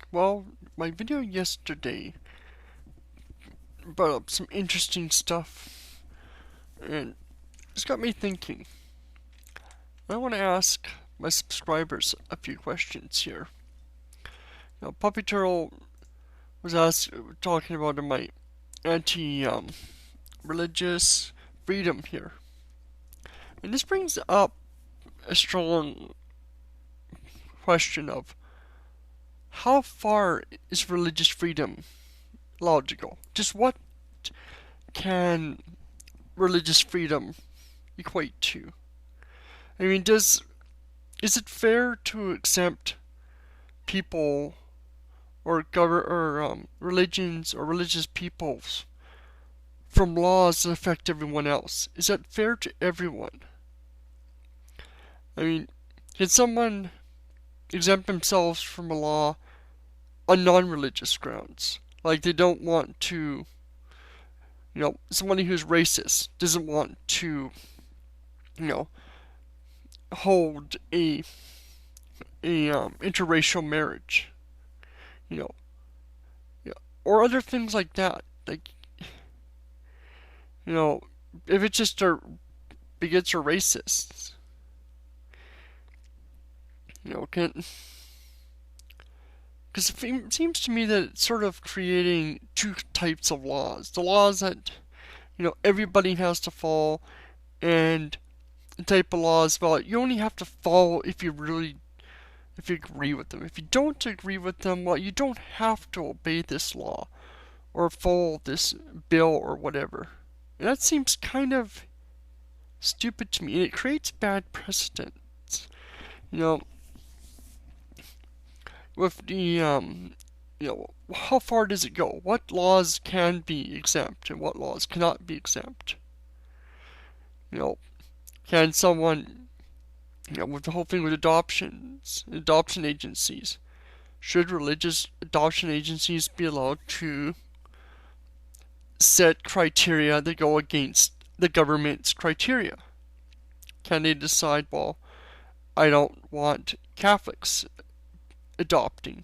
Well, my video yesterday brought up some interesting stuff, and it's got me thinking. I want to ask my subscribers a few questions here. Puppy Turtle was talking about my anti religious freedom here. And this brings up a strong question of how far is religious freedom allowed to go? Just what can religious freedom equate to? I mean, is it fair to exempt people or religions or religious peoples from laws that affect everyone else? Is that fair to everyone? I mean, can someone exempt themselves from a law on non-religious grounds? Like they don't want to, somebody who's racist doesn't want to, hold a interracial marriage, you know, or other things like that. Like, if it's just our bigots or racists, can. Because it seems to me that it's sort of creating two types of laws. The laws that, everybody has to follow, and the type of laws, well, you only have to follow if you agree with them. If you don't agree with them, well, you don't have to obey this law or follow this bill or whatever. And that seems kind of stupid to me, and it creates bad precedents. With the, how far does it go? What laws can be exempt and what laws cannot be exempt? Can someone, with the whole thing with adoption agencies, should religious adoption agencies be allowed to set criteria that go against the government's criteria? Can they decide, well, I don't want Catholics adopting,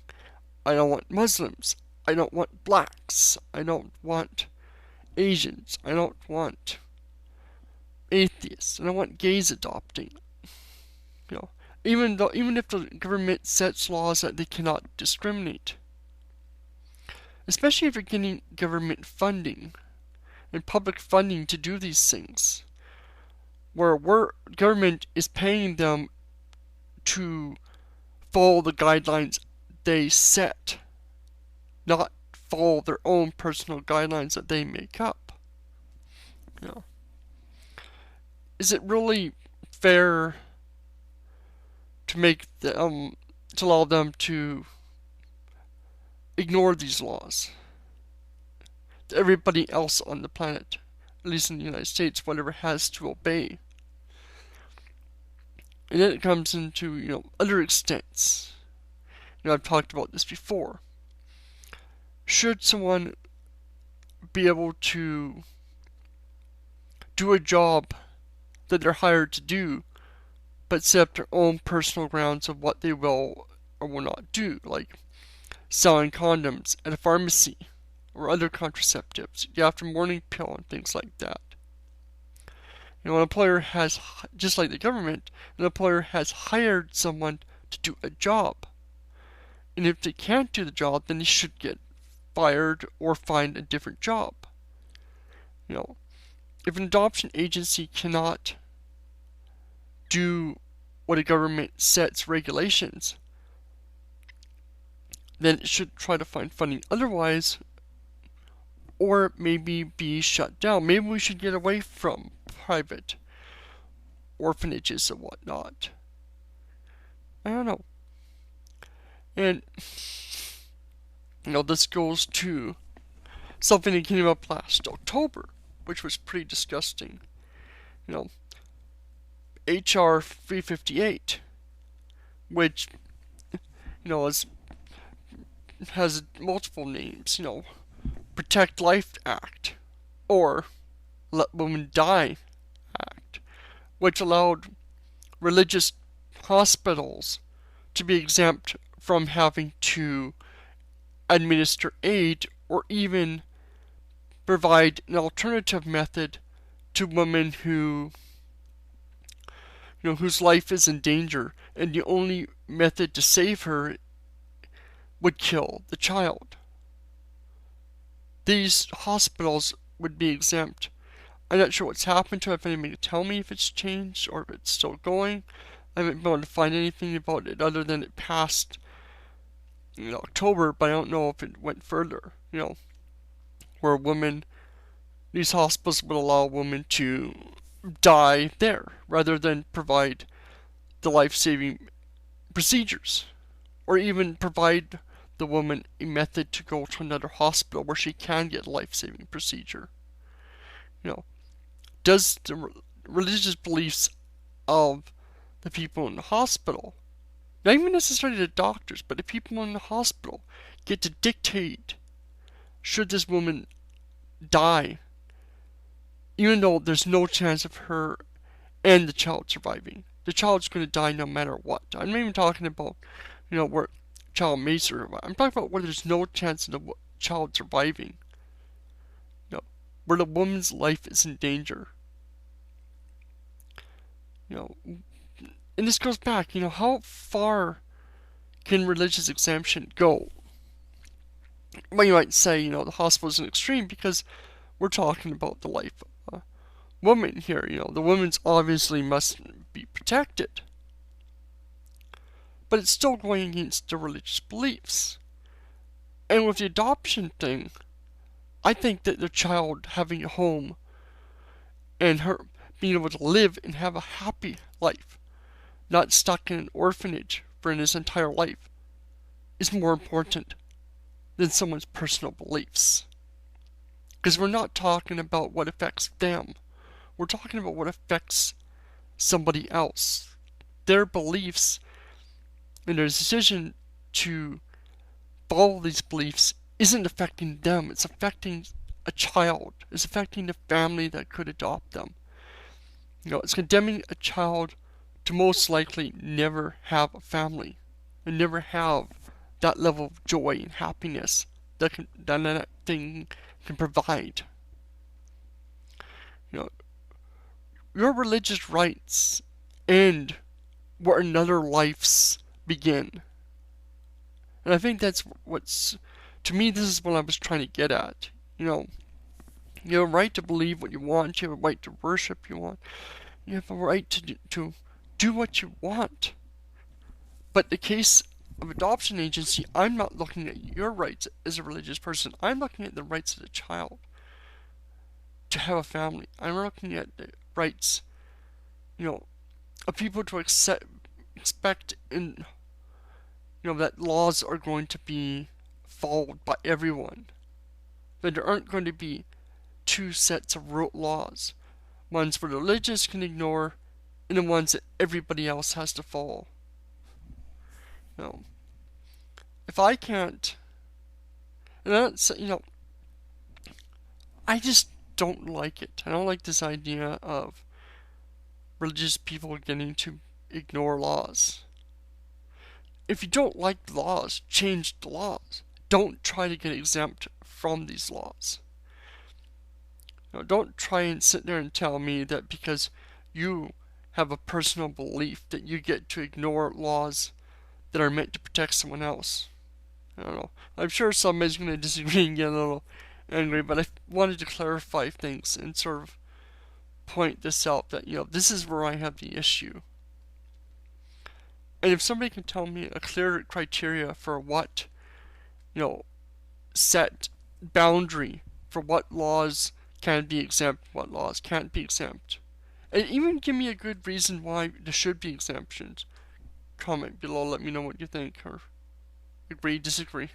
I don't want Muslims, I don't want blacks, I don't want Asians, I don't want atheists, I don't want gays adopting. Even if the government sets laws that they cannot discriminate, especially if you're getting government funding and public funding to do these things, where government is paying them to follow the guidelines they set, not follow their own personal guidelines that they make up. Is it really fair to make to allow them to ignore these laws that everybody else on the planet, at least in the United States, whatever, has to obey? And then it comes into, other extents. I've talked about this before. Should someone be able to do a job that they're hired to do, but set up their own personal grounds of what they will or will not do, like selling condoms at a pharmacy or other contraceptives, the after morning pill, and things like that? An employer has, just like the government, an employer has hired someone to do a job. And if they can't do the job, then they should get fired or find a different job. If an adoption agency cannot do what a government sets regulations, then it should try to find funding otherwise, or maybe be shut down. Maybe we should get away from private orphanages and whatnot. I don't know. And, this goes to something that came up last October, which was pretty disgusting. HR 358, which, has multiple names, Protect Life Act, or Let Women Die Act, which allowed religious hospitals to be exempt from having to administer aid or even provide an alternative method to women whose life is in danger, and the only method to save her would kill the child. These hospitals would be exempt. I'm not sure what's happened to it, if anybody can tell me if it's changed or if it's still going. I haven't been able to find anything about it other than it passed in October, but I don't know if it went further, where these hospitals would allow women to die there rather than provide the life-saving procedures, or even provide the woman a method to go to another hospital where she can get a life-saving procedure. Does the religious beliefs of the people in the hospital, not even necessarily the doctors, but the people in the hospital, get to dictate should this woman die, even though there's no chance of her and the child surviving? The child's going to die no matter what. I'm not even talking about, where child may survive. I'm talking about where there's no chance of the child surviving. Where the woman's life is in danger. And this goes back, how far can religious exemption go? Well, you might say, the hospital is an extreme because we're talking about the life of a woman here. The woman's obviously must be protected. But it's still going against the religious beliefs. And with the adoption thing, I think that the child having a home and her being able to live and have a happy life, not stuck in an orphanage for his entire life, is more important than someone's personal beliefs. Because we're not talking about what affects them. We're talking about what affects somebody else. Their beliefs and their decision to follow these beliefs isn't affecting them. It's affecting a child. It's affecting the family that could adopt them. It's condemning a child to most likely never have a family and never have that level of joy and happiness that thing can provide. Your religious rights end where another life's begin. And I think that's to me, this is what I was trying to get at. You have a right to believe what you want. You have a right to worship you want. You have a right to do what you want. But the case of adoption agency, I'm not looking at your rights as a religious person. I'm looking at the rights of the child to have a family. I'm looking at the rights, of people to expect that laws are going to be followed by everyone. That there aren't going to be two sets of rote laws. Ones where the religious can ignore, and the ones that everybody else has to follow. If I can't, and that's, I just don't like it. I don't like this idea of religious people getting to ignore laws. If you don't like the laws, change the laws. Don't try to get exempt from these laws. Don't try and sit there and tell me that because you have a personal belief that you get to ignore laws that are meant to protect someone else. I don't know. I'm sure somebody's going to disagree and get a little angry, but I wanted to clarify things and sort of point this out that, this is where I have the issue. And if somebody can tell me a clear criteria for what, set boundary for what laws can be exempt, what laws can't be exempt, and even give me a good reason why there should be exemptions, comment below, let me know what you think, or agree, disagree.